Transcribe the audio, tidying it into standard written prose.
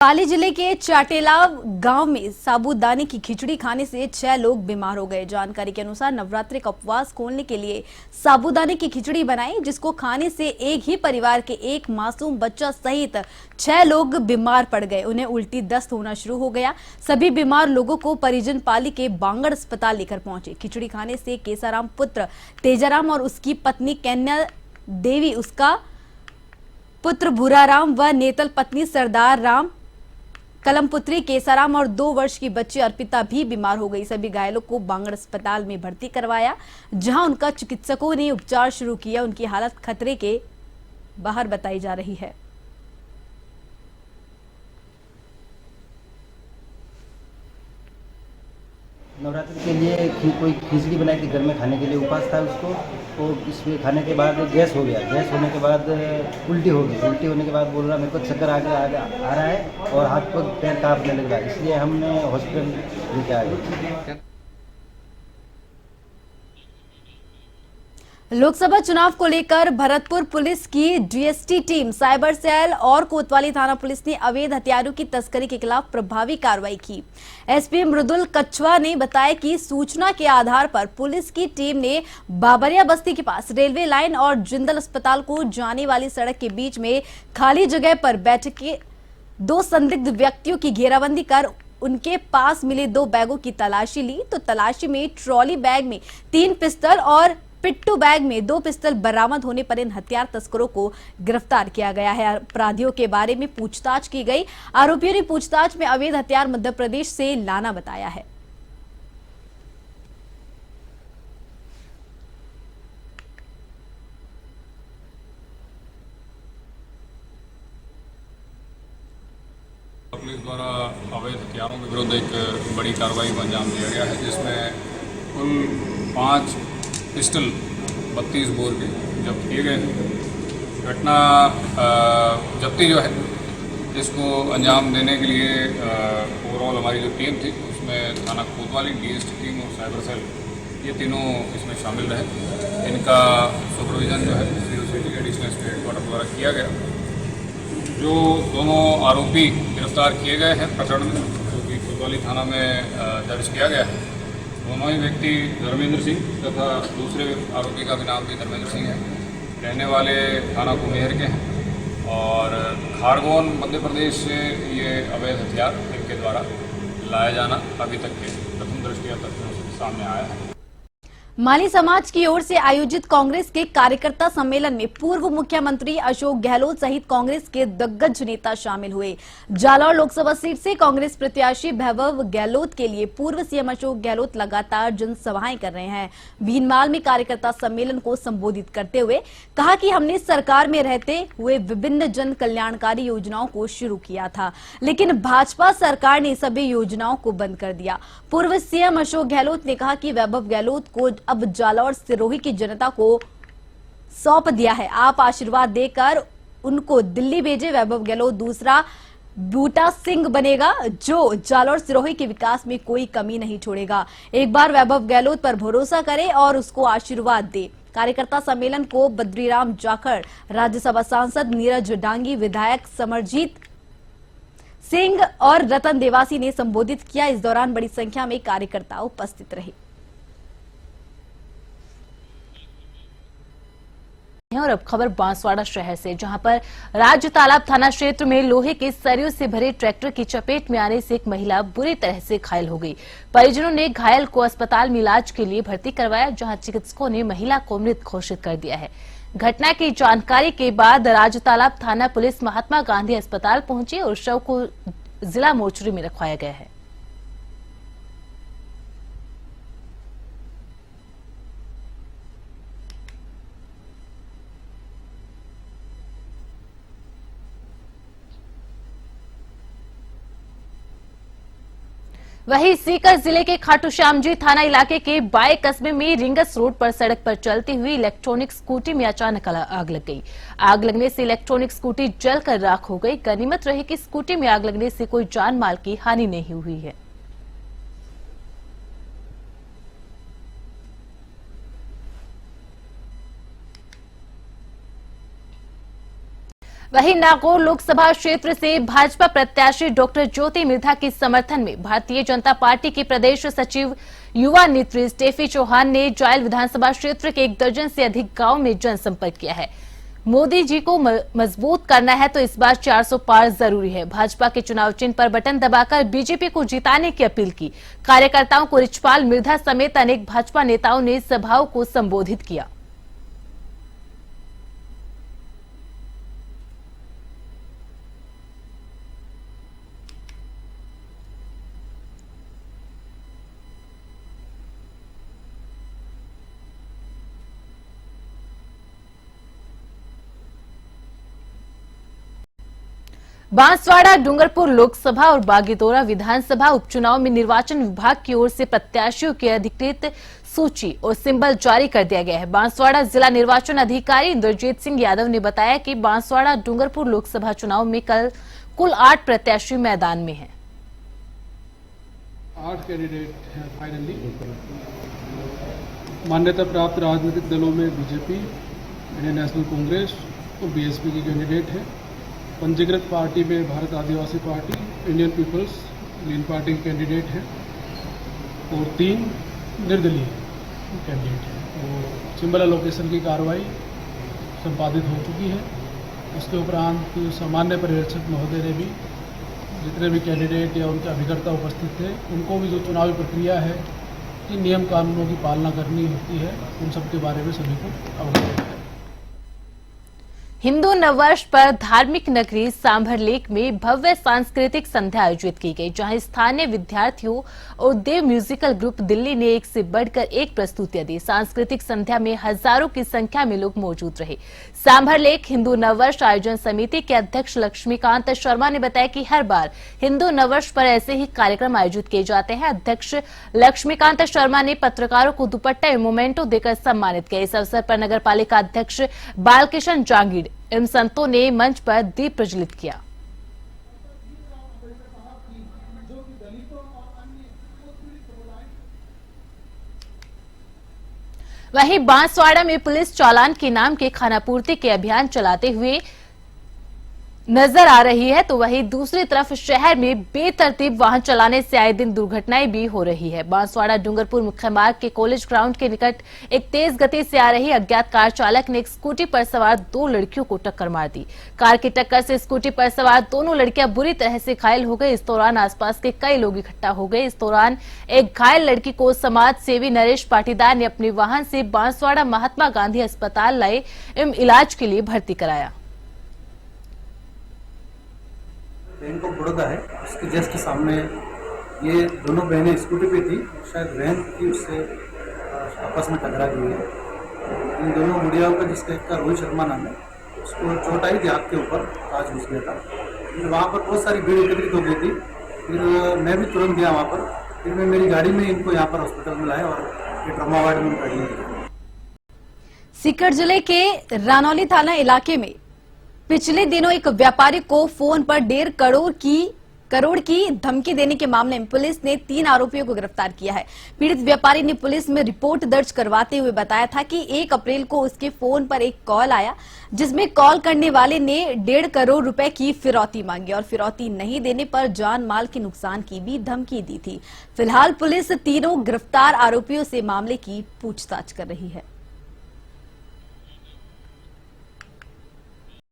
पाली जिले के चाटेलाव गांव में साबूदाने की खिचड़ी खाने से 6 लोग बीमार हो गए। जानकारी के अनुसार नवरात्रि का उपवास खोलने के लिए साबूदाने की खिचड़ी बनाई, जिसको खाने से एक ही परिवार के एक मासूम बच्चा सहित 6 लोग बीमार पड़ गए। उन्हें उल्टी दस्त होना शुरू हो गया। सभी बीमार लोगों को परिजन पाली के बांगड़ अस्पताल लेकर पहुंचे। खिचड़ी खाने से केसाराम पुत्र तेजाराम और उसकी पत्नी कन्या देवी, उसका पुत्र भूराराम व नेतल पत्नी सरदार राम, कलमपुत्री केसाराम और 2 वर्ष की बच्ची अर्पिता भी बीमार हो गई। सभी घायलों को बांगड़ अस्पताल में भर्ती करवाया, जहां उनका चिकित्सकों ने उपचार शुरू किया। उनकी हालत खतरे के बाहर बताई जा रही है। नवरात्रि के लिए कोई खिचड़ी बनाई थी घर में खाने के लिए, उपवास था उसको। तो इसमें खाने के बाद गैस हो गया। गैस होने के बाद उल्टी हो गई। उल्टी होने के बाद बोल रहा मेरे को चक्कर आ रहा है और हाथ पैर कांपने लग रहा है, इसलिए हमने हॉस्पिटल लेके आ गए। लोकसभा चुनाव को लेकर भरतपुर पुलिस की डीएसटी टीम, साइबर सेल और कोतवाली थाना पुलिस ने अवैध हथियारों की तस्करी के खिलाफ प्रभावी कार्रवाई की। एसपी मृदुल कछवा ने बताया कि सूचना के आधार पर पुलिस की टीम ने बाबरिया बस्ती के पास रेलवे लाइन और जिंदल अस्पताल को जाने वाली सड़क के बीच में खाली जगह पर बैठे 2 संदिग्ध व्यक्तियों की घेराबंदी कर उनके पास मिले 2 बैगों की तलाशी ली। तो तलाशी में ट्रॉली बैग में 3 पिस्टल और पिट्टू बैग में 2 पिस्टल बरामद होने पर इन हथियार तस्करों को गिरफ्तार किया गया है। अपराधियों के बारे में पूछताछ की गई। आरोपियों ने पूछताछ में अवैध हथियार मध्य प्रदेश से लाना बताया है। पुलिस द्वारा अवैध हथियारों के विरुद्ध एक बड़ी कार्रवाई को अंजाम दिया गया है, जिसमें कुल 5 पिस्टल 32 बोर के जब्त किए गए हैं। घटना जब्ती जो है, इसको अंजाम देने के लिए ओवरऑल हमारी जो टीम थी, उसमें थाना कोतवाली, डीएसटी टीम और साइबर सेल, ये तीनों इसमें शामिल रहे। इनका सुपरविजन जो है सिटी एडिशनल स्टेट हेडक्वार्टर द्वारा किया गया। जो दोनों आरोपी गिरफ्तार किए गए हैं प्रकरण में, जो कि कोतवाली थाना में दर्ज किया गया है, दोनों ही व्यक्ति धर्मेंद्र सिंह तथा दूसरे आरोपी का भी नाम भी धर्मेंद्र सिंह है, रहने वाले थाना कुमेहर के हैं और खारगोन मध्य प्रदेश से ये अवैध हथियार इनके द्वारा लाया जाना अभी तक के प्रथम दृष्टया तथ्यों से सामने आया है। माली समाज की ओर से आयोजित कांग्रेस के कार्यकर्ता सम्मेलन में पूर्व मुख्यमंत्री अशोक गहलोत सहित कांग्रेस के दिग्गज नेता शामिल हुए। जालौर लोकसभा सीट से कांग्रेस प्रत्याशी वैभव गहलोत के लिए पूर्व सीएम अशोक गहलोत लगातार जनसभाएं कर रहे हैं। भीनमाल में कार्यकर्ता सम्मेलन को संबोधित करते हुए कहा कि हमने सरकार में रहते हुए विभिन्न जन कल्याणकारी योजनाओं को शुरू किया था, लेकिन भाजपा सरकार ने सभी योजनाओं को बंद कर दिया। पूर्व सीएम अशोक गहलोत ने कहा कि वैभव गहलोत को अब जालौर सिरोही की जनता को सौंप दिया है। आप आशीर्वाद देकर उनको दिल्ली भेजे। वैभव गहलोत दूसरा बूटा सिंह बनेगा, जो जालौर सिरोही के विकास में कोई कमी नहीं छोड़ेगा। एक बार वैभव गहलोत पर भरोसा करें और उसको आशीर्वाद दे। कार्यकर्ता सम्मेलन को बद्रीराम जाखड़, राज्यसभा सांसद नीरज डांगी, विधायक समरजीत सिंह और रतन देवासी ने संबोधित किया। इस दौरान बड़ी संख्या में कार्यकर्ता उपस्थित रहे। और अब खबर बांसवाड़ा शहर से, जहां पर राज्य तालाब थाना क्षेत्र में लोहे के सरियों से भरे ट्रैक्टर की चपेट में आने से एक महिला बुरी तरह से घायल हो गई। परिजनों ने घायल को अस्पताल में इलाज के लिए भर्ती करवाया, जहां चिकित्सकों ने महिला को मृत घोषित कर दिया है। घटना की जानकारी के बाद राज्य तालाब थाना पुलिस महात्मा गांधी अस्पताल पहुंची और शव को जिला मोर्चरी में रखवाया गया है। वहीं सीकर जिले के खाटूश्यामजी थाना इलाके के बाय कस्बे में रिंगस रोड पर सड़क पर चलती हुई इलेक्ट्रॉनिक स्कूटी में अचानक आग लग गई। आग लगने से इलेक्ट्रॉनिक स्कूटी जलकर राख हो गई। गनीमत रही कि स्कूटी में आग लगने से कोई जान माल की हानि नहीं हुई है। वहीं नागौर लोकसभा क्षेत्र से भाजपा प्रत्याशी डॉक्टर ज्योति मिर्धा के समर्थन में भारतीय जनता पार्टी के प्रदेश सचिव युवा नेत्री स्टेफी चौहान ने जायल विधानसभा क्षेत्र के 1 दर्जन से अधिक गांव में जनसंपर्क किया है। मोदी जी को मजबूत करना है तो इस बार 400 पार जरूरी है। भाजपा के चुनाव चिन्ह पर बटन दबाकर बीजेपी को जिताने की अपील की। कार्यकर्ताओं को रिचपाल मिर्धा समेत अनेक भाजपा नेताओं ने सभाओं को संबोधित किया। बांसवाड़ा, डूंगरपुर लोकसभा और बागीदोरा विधानसभा उपचुनाव में निर्वाचन विभाग की ओर से प्रत्याशियों की अधिकृत सूची और सिंबल जारी कर दिया गया है। बांसवाड़ा जिला निर्वाचन अधिकारी इंद्रजीत सिंह यादव ने बताया कि बांसवाड़ा डूंगरपुर लोकसभा चुनाव में कल कुल 8 प्रत्याशी मैदान में हैं। 8 कैंडिडेट हैं फाइनली। मान्यता प्राप्त राजनीतिक दलों में बीजेपी, इंडियन नेशनल कांग्रेस और बीएसपी के कैंडिडेट हैं। पंजीकृत पार्टी में Bharat Adivasi party, Indian People's green party के कैंडिडेट हैं और 3 निर्दलीय कैंडिडेट हैं। तो सिंबल एलोकेशन की कार्रवाई संपादित हो चुकी है। उसके उपरांत सामान्य पर्यवेक्षक महोदय ने भी जितने भी कैंडिडेट या उनके अभिकर्ता उपस्थित थे उनको भी जो चुनावी प्रक्रिया है, किन नियम कानूनों की पालना करनी होती है, उन सब के बारे में सभी को अवगत है। हिंदू नववर्ष पर धार्मिक नगरी सांभरलेक में भव्य सांस्कृतिक संध्या आयोजित की गई, जहां स्थानीय विद्यार्थियों और देव म्यूजिकल ग्रुप दिल्ली ने एक से बढ़कर एक प्रस्तुतियां दी। सांस्कृतिक संध्या में हजारों की संख्या में लोग मौजूद रहे। सांभरलेक हिंदू नववर्ष आयोजन समिति के अध्यक्ष लक्ष्मीकांत शर्मा ने बताया कि हर बार हिंदू नववर्ष पर ऐसे ही कार्यक्रम आयोजित किए जाते हैं। अध्यक्ष लक्ष्मीकांत शर्मा ने पत्रकारों को दुपट्टा एवं मोमेंटो देकर सम्मानित किया। इस अवसर पर नगर पालिका अध्यक्ष बालकिशन जांगीड़ एवं संतों ने मंच पर दीप प्रज्वलित किया। वहीं बांसवाड़ा में पुलिस चालान के नाम के खानापूर्ति के अभियान चलाते हुए नजर आ रही है, तो वहीं दूसरी तरफ शहर में बेतरतीब वाहन चलाने से आए दिन दुर्घटनाएं भी हो रही है। बांसवाड़ा डूंगरपुर मुख्य मार्ग के कॉलेज ग्राउंड के निकट एक तेज गति से आ रही अज्ञात कार चालक ने एक स्कूटी पर सवार 2 लड़कियों को टक्कर मार दी। कार की टक्कर से स्कूटी पर सवार दोनों लड़कियां बुरी तरह से घायल हो गई। इस दौरान आसपास के कई लोग इकट्ठा हो गए। इस दौरान एक घायल लड़की को समाज सेवी नरेश पाटीदार ने अपने वाहन से बांसवाड़ा महात्मा गांधी अस्पताल लाए एवं इलाज के लिए भर्ती कराया। बैंक ऑफ बड़ौदा है, उसके जस्ट सामने ये दोनों बहनें स्कूटी पे थी, शायद वैन थी, उससे आपस में टकरा गई है। इन दोनों गुड़ियाओं का, जिसका एक का रोहित शर्मा नाम है, उसको चोट आई थी, आँख के ऊपर कांच घुस गया था। फिर वहाँ पर बहुत सारी भीड़ एकत्रित हो गई थी। फिर मैं भी तुरंत गया वहाँ पर। फिर मैं मेरी गाड़ी में इनको यहाँ पर हॉस्पिटल में लाया और ये ट्रॉमा वार्ड में उनका एडमिट। सीकर जिले के रानौली थाना इलाके में पिछले दिनों एक व्यापारी को फोन पर 1.5 करोड़ की धमकी देने के मामले में पुलिस ने 3 आरोपियों को गिरफ्तार किया है। पीड़ित व्यापारी ने पुलिस में रिपोर्ट दर्ज करवाते हुए बताया था कि 1 अप्रैल को उसके फोन पर एक कॉल आया, जिसमें कॉल करने वाले ने 1.5 करोड़ रुपए की फिरौती मांगी और फिरौती नहीं देने पर जान माल के नुकसान की भी धमकी दी थी। फिलहाल पुलिस तीनों गिरफ्तार आरोपियों से मामले की पूछताछ कर रही है।